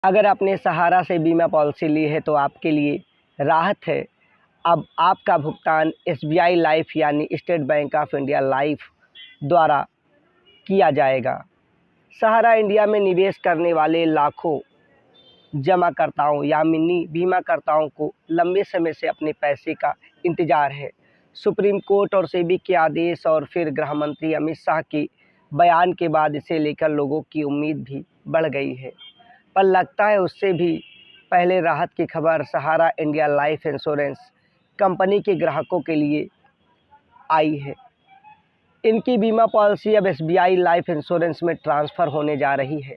अगर आपने सहारा से बीमा पॉलिसी ली है तो आपके लिए राहत है। अब आपका भुगतान एसबीआई लाइफ यानी state bank of India life द्वारा किया जाएगा। सहारा इंडिया में निवेश करने वाले लाखों जमाकर्ताओं या मिनी बीमाकर्ताओं को लंबे समय से अपने पैसे का इंतजार है। सुप्रीम कोर्ट और सेबी के आदेश और फिर गृह मंत्री अमित शाह के बयान के बाद इसे लेकर लोगों की उम्मीद भी बढ़ गई है। पर लगता है उससे भी पहले राहत की खबर सहारा इंडिया लाइफ इंश्योरेंस कंपनी के ग्राहकों के लिए आई है। इनकी बीमा पॉलिसी अब एसबीआई लाइफ इंश्योरेंस में ट्रांसफ़र होने जा रही है।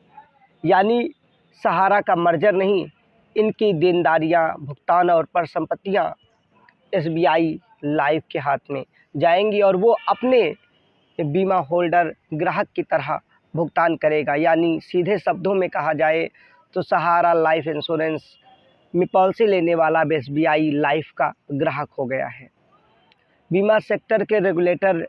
यानी सहारा का मर्जर नहीं, इनकी देनदारियां, भुगतान और परिसंपत्तियां एसबीआई लाइफ के हाथ में जाएंगी और वो अपने बीमा होल्डर ग्राहक की तरह भुगतान करेगा। यानी सीधे शब्दों में कहा जाए तो सहारा लाइफ इंश्योरेंस में पॉलिसी लेने वाला एसबीआई लाइफ का ग्राहक हो गया है। बीमा सेक्टर के रेगुलेटर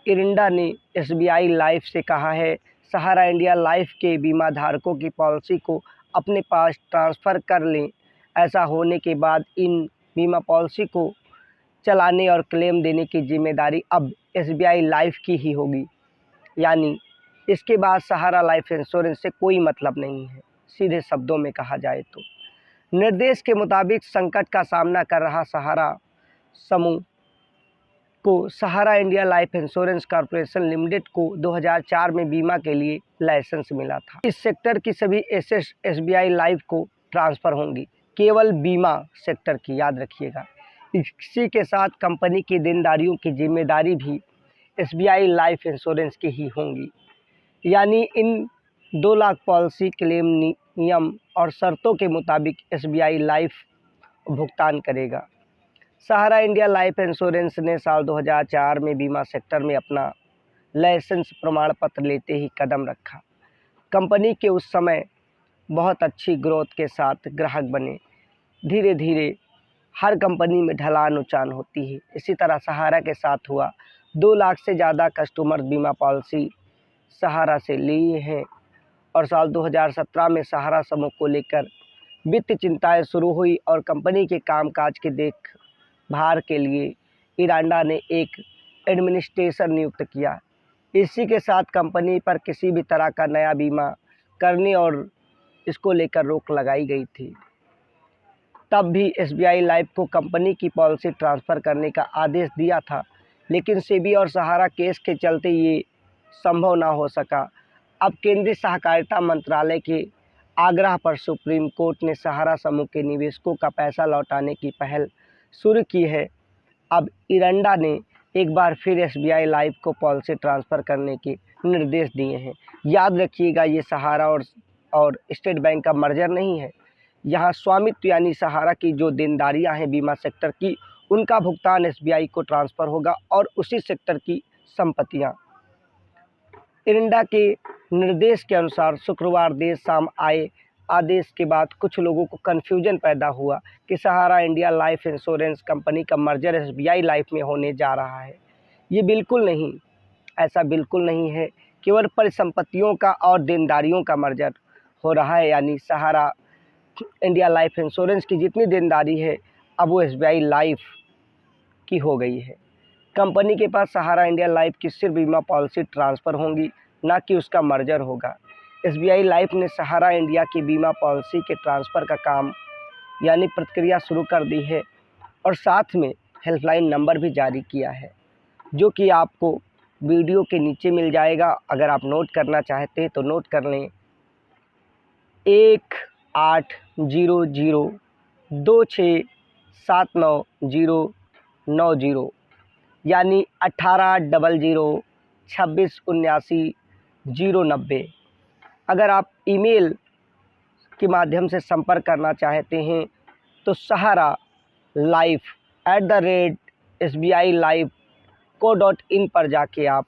इरिंडा ने एसबीआई लाइफ से कहा है, सहारा इंडिया लाइफ के बीमा धारकों की पॉलिसी को अपने पास ट्रांसफ़र कर लें। ऐसा होने के बाद इन बीमा पॉलिसी को चलाने और क्लेम देने की जिम्मेदारी अब एसबीआई लाइफ की ही होगी। यानी इसके बाद सहारा लाइफ इंश्योरेंस से कोई मतलब नहीं है, सीधे शब्दों में कहा जाए तो। निर्देश के मुताबिक संकट का सामना कर रहा सहारा समूह को Sahara India life insurance corporation limited को 2004 में बीमा के लिए लाइसेंस मिला था। इस सेक्टर की सभी एसेट्स एसबीआई लाइफ को ट्रांसफ़र होंगी, केवल बीमा सेक्टर की, याद रखिएगा। इसी के साथ कंपनी की देनदारियों की जिम्मेदारी भी एसबीआई लाइफ इंश्योरेंस की ही होंगी। यानी इन 2 लाख पॉलिसी क्लेम नियम और शर्तों के मुताबिक एसबीआई लाइफ भुगतान करेगा। सहारा इंडिया लाइफ इंश्योरेंस ने साल 2004 में बीमा सेक्टर में अपना लाइसेंस प्रमाण पत्र लेते ही कदम रखा। कंपनी के उस समय बहुत अच्छी ग्रोथ के साथ ग्राहक बने। धीरे धीरे हर कंपनी में ढलान उचान होती है, इसी तरह सहारा के साथ हुआ। 2 लाख से ज़्यादा कस्टमर बीमा पॉलिसी सहारा से लिए हैं और साल 2017 में सहारा समूह को लेकर वित्त चिंताएं शुरू हुई और कंपनी के कामकाज की देखभाल के लिए इरांडा ने एक एडमिनिस्ट्रेटर नियुक्त किया। इसी के साथ कंपनी पर किसी भी तरह का नया बीमा करने और इसको लेकर रोक लगाई गई थी। तब भी एसबीआई लाइफ को कंपनी की पॉलिसी ट्रांसफ़र करने का आदेश दिया था, लेकिन सेबी और सहारा केस के चलते ये संभव ना हो सका। अब केंद्रीय सहकारिता मंत्रालय के आग्रह पर सुप्रीम कोर्ट ने सहारा समूह के निवेशकों का पैसा लौटाने की पहल शुरू की है। अब इरंडा ने एक बार फिर एसबीआई लाइफ को पॉलिसी ट्रांसफ़र करने के निर्देश दिए हैं। याद रखिएगा, ये सहारा और स्टेट बैंक का मर्जर नहीं है। यहाँ स्वामित्व यानी सहारा की जो देनदारियाँ हैं बीमा सेक्टर की, उनका भुगतान एसबीआई को ट्रांसफ़र होगा और उसी सेक्टर की संपत्तियाँ। इरिंडा के निर्देश के अनुसार शुक्रवार देर शाम आए आदेश के बाद कुछ लोगों को कन्फ्यूजन पैदा हुआ कि सहारा इंडिया लाइफ इंश्योरेंस कंपनी का मर्जर एसबीआई लाइफ में होने जा रहा है। ये बिल्कुल नहीं, ऐसा बिल्कुल नहीं है। केवल परिसंपत्तियों का और देनदारियों का मर्जर हो रहा है। यानी सहारा इंडिया लाइफ इंश्योरेंस की जितनी देनदारी है अब वो एसबीआई लाइफ की हो गई है। कंपनी के पास सहारा इंडिया लाइफ की सिर्फ बीमा पॉलिसी ट्रांसफ़र होंगी, ना कि उसका मर्जर होगा। एसबीआई लाइफ ने सहारा इंडिया की बीमा पॉलिसी के ट्रांसफ़र का काम यानी प्रक्रिया शुरू कर दी है और साथ में हेल्पलाइन नंबर भी जारी किया है, जो कि आपको वीडियो के नीचे मिल जाएगा। अगर आप नोट करना चाहते हैं तो नोट कर लें, 1800267990 यानी 1800267990। अगर आप ईमेल के माध्यम से संपर्क करना चाहते हैं तो sahara@sbilife.co.in पर जाके आप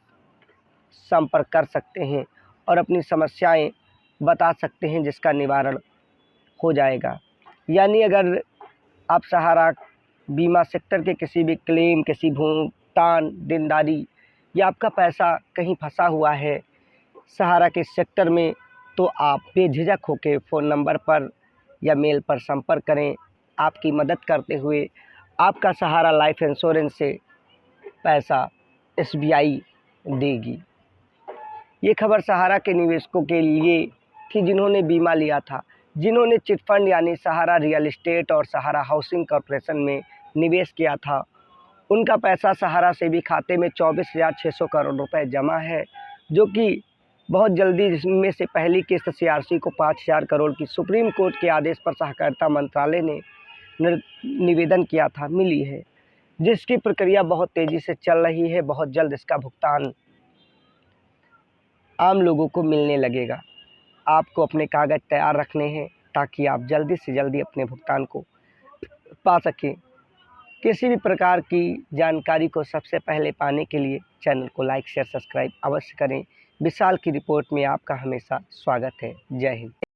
संपर्क कर सकते हैं और अपनी समस्याएं बता सकते हैं, जिसका निवारण हो जाएगा। यानी अगर आप सहारा बीमा सेक्टर के किसी भी क्लेम, किसी भुगतान, देनदारी या आपका पैसा कहीं फंसा हुआ है सहारा के सेक्टर में, तो आप बेझिझक होकर फ़ोन नंबर पर या मेल पर संपर्क करें। आपकी मदद करते हुए आपका सहारा लाइफ इंश्योरेंस से पैसा एसबीआई देगी। ये खबर सहारा के निवेशकों के लिए थी जिन्होंने बीमा लिया था, जिन्होंने चिट फंड यानी सहारा रियल एस्टेट और सहारा हाउसिंग कॉर्पोरेशन में निवेश किया था। उनका पैसा सहारा से भी खाते में 24,600 करोड़ रुपए जमा है, जो कि बहुत जल्दी, जिसमें से पहली किस्त सीआरसी को 5,000 करोड़ की सुप्रीम कोर्ट के आदेश पर सहकारिता मंत्रालय ने निवेदन किया था, मिली है, जिसकी प्रक्रिया बहुत तेज़ी से चल रही है। बहुत जल्द इसका भुगतान आम लोगों को मिलने लगेगा। आपको अपने कागज़ तैयार रखने हैं ताकि आप जल्दी से जल्दी अपने भुगतान को पा सकें। किसी भी प्रकार की जानकारी को सबसे पहले पाने के लिए चैनल को लाइक, शेयर, सब्सक्राइब अवश्य करें। विशाल की रिपोर्ट में आपका हमेशा स्वागत है। जय हिंद।